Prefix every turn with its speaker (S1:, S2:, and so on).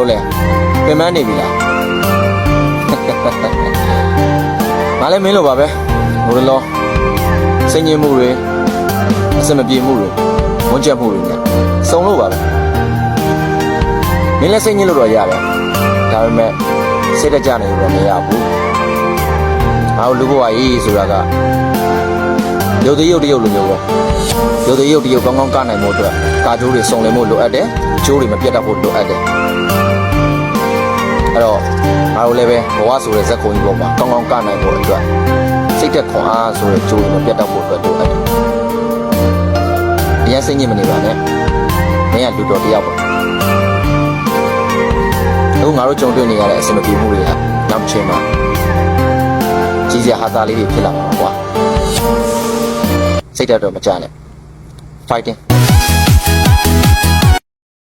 S1: လို့လဲပြင်ပန်းနေပြီလားငါလည်းမင်းလိုပါပဲဟိုလောစိတ်ညစ်မှုတွေအစမပြေမှုတွေဝန်းကျက်မှုတွေနဲ့စုံလို့ပါပဲမင်းလည်းစိတ်ညစ်လို့တော့ရတယ်ဒါပေမဲ့စိတ်တကြနေလို့တော့မရဘူးငါတို့လူဘဝရေးဆိုတာကရုပ်တရုပ်တရုပ်လိုမျိုးပဲရုပ်တရုပ်တရုပ်ကောင်းကောင်းကနိုင်ဖို့အတွက်ကာကျိုးတွေစုံလင်ဖို့လိုအပ်တယ်ကျိုးတွေမပြတ်တတ်ဖို့လိုအပ်တယ်အဲ့တော့ငါတို့လည်းပဲဘဝဆိုတဲ့ဇက်ခုံကြီးပေါ်မှာကောင်းကောင်းကနိုင်ဖို့အတွက်စိတ်သက်ခွန်အားဆိုတဲ့ကျိုးတွေမပြတ်တတ်ဖို့အတွက်လိုအပ်တယ်အရင်စိတ်ညစ်မနေပါနဲ့မင်းကလူတော်တယောက်ပါတို့ငါတို့ကြုံတွေ့နေရတဲ့အဆင်မပြေမှုတွေကနောက်တစ်ချိန်မှာကြီးစရာဟာသားလေးတွေဖြစ်လာမှာကွာစိတ်ဓာတ်တော့မကြနဲ့ fighting